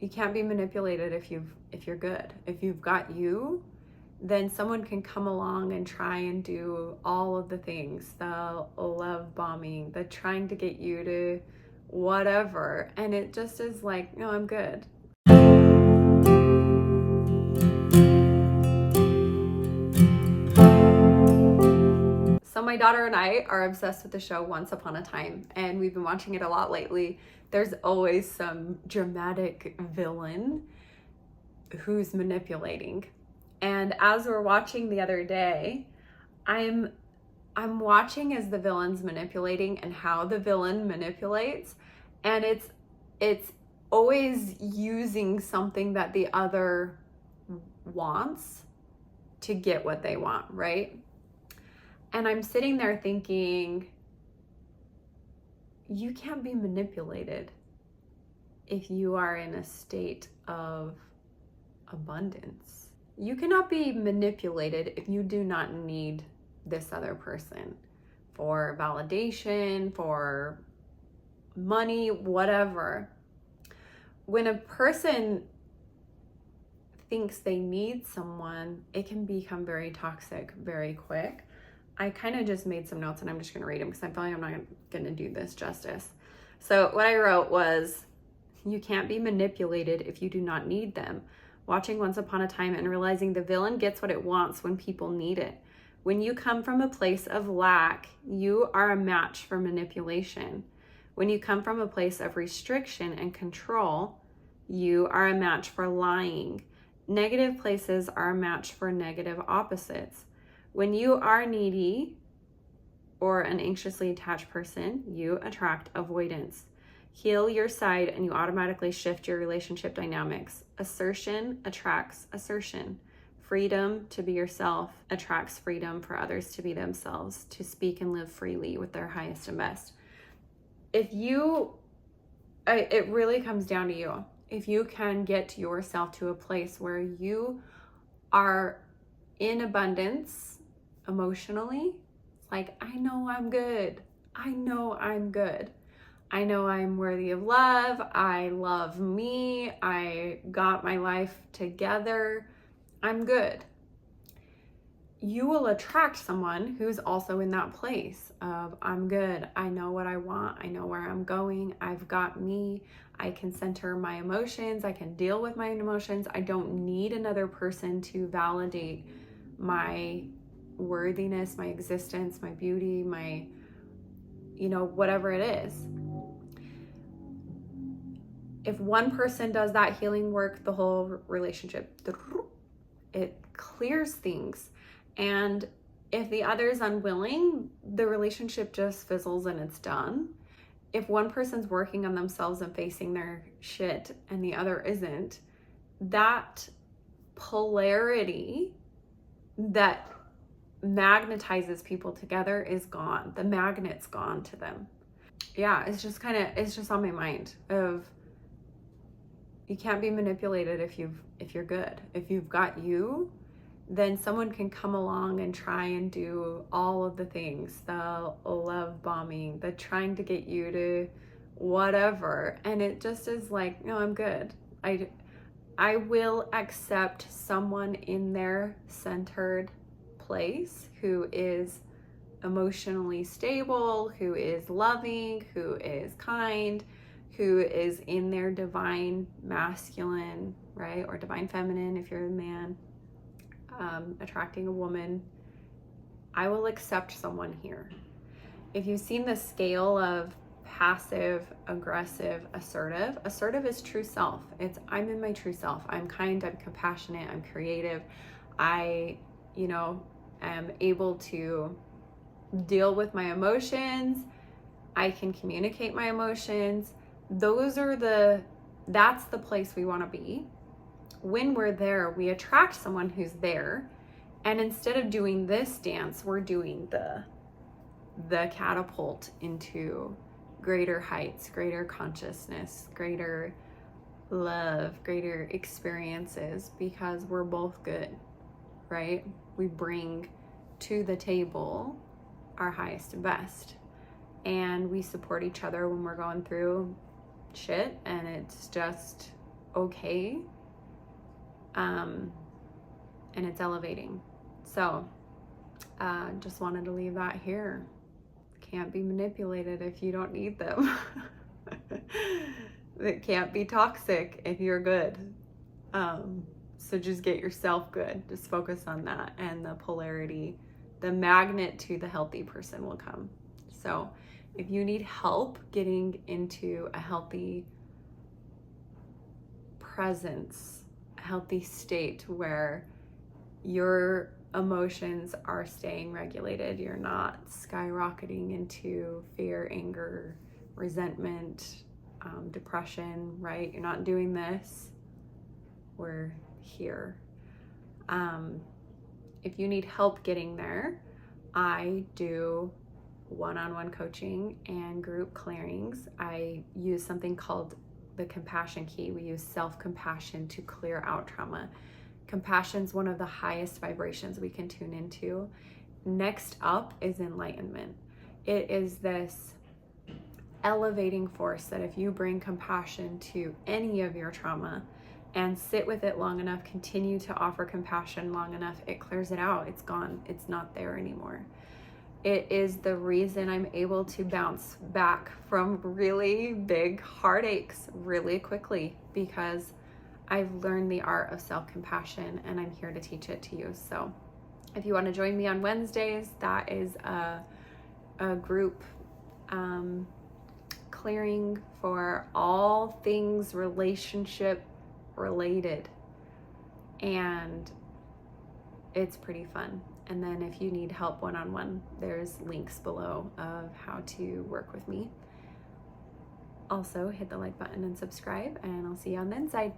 You can't be manipulated if you're good. If you've got you, then someone can come along and try and do all of the things, the love bombing, the trying to get you to whatever. And it just is like, no, I'm good. So my daughter and I are obsessed with the show Once Upon a Time, and we've been watching it a lot lately. There's always some dramatic villain who's manipulating. And as we're watching the other day, I'm watching as the villain's manipulating and how the villain manipulates, and it's always using something that the other wants to get what they want, right? And I'm sitting there thinking, you can't be manipulated if you are in a state of abundance. You cannot be manipulated if you do not need this other person for validation, for money, whatever. When a person thinks they need someone, it can become very toxic very quick. I kind of just made some notes and I'm just going to read them because I feel like I'm not going to do this justice. So what I wrote was, you can't be manipulated if you do not need them. Watching Once Upon a Time and realizing the villain gets what it wants when people need it. When you come from a place of lack, you are a match for manipulation. When you come from a place of restriction and control, you are a match for lying. Negative places are a match for negative opposites. When you are needy or an anxiously attached person, you attract avoidance. Heal your side and you automatically shift your relationship dynamics. Assertion attracts assertion. Freedom to be yourself attracts freedom for others to be themselves, to speak and live freely with their highest and best. It really comes down to you. If you can get yourself to a place where you are in abundance emotionally, like, I know I'm good. I know I'm good. I know I'm worthy of love. I love me. I got my life together. I'm good. You will attract someone who's also in that place of, I'm good. I know what I want. I know where I'm going. I've got me. I can center my emotions. I can deal with my emotions. I don't need another person to validate my worthiness, my existence, my beauty, my, whatever it is. If one person does that healing work, the whole relationship, it clears things. And if the other is unwilling, the relationship just fizzles and it's done. If one person's working on themselves and facing their shit and the other isn't, that polarity that magnetizes people together is gone. The magnet's gone to them. Yeah, it's just on my mind of, you can't be manipulated if you're good. If you've got you, then someone can come along and try and do all of the things, the love bombing, the trying to get you to whatever. And it just is like, no, I'm good. I will accept someone in their centered place who is emotionally stable, who is loving, who is kind, who is in their divine masculine, right? Or divine feminine if you're a man, attracting a woman. I will accept someone here. If you've seen the scale of passive, aggressive, assertive, assertive is true self. It's, I'm in my true self. I'm kind, I'm compassionate, I'm creative. I, am able to deal with my emotions. I can communicate my emotions. That's the place we want to be. When we're there, we attract someone who's there. And instead of doing this dance, we're doing the catapult into greater heights, greater consciousness, greater love, greater experiences, because we're both good, right? We bring to the table our highest and best. And we support each other when we're going through shit, and it's just okay. And it's elevating. So just wanted to leave that here. Can't be manipulated if you don't need them. It can't be toxic if you're good. So just get yourself good. Just focus on that, and the polarity, the magnet to the healthy person will come. So if you need help getting into a healthy presence, a healthy state where your emotions are staying regulated, you're not skyrocketing into fear, anger, resentment, depression, right? You're not doing this. We're here. If you need help getting there, I do one-on-one coaching and group clearings. I use something called the compassion key. We use self-compassion to clear out trauma. Compassion is one of the highest vibrations we can tune into. Next up is enlightenment. It is this elevating force that if you bring compassion to any of your trauma and sit with it long enough, continue to offer compassion long enough, it clears it out. It's gone. It's not there anymore. It is the reason I'm able to bounce back from really big heartaches really quickly, because I've learned the art of self-compassion, and I'm here to teach it to you. So if you want to join me on Wednesdays, that is a group clearing for all things relationship related, and it's pretty fun. And then if you need help one-on-one, there's links below of how to work with me. Also, hit the like button and subscribe, and I'll see you on the inside.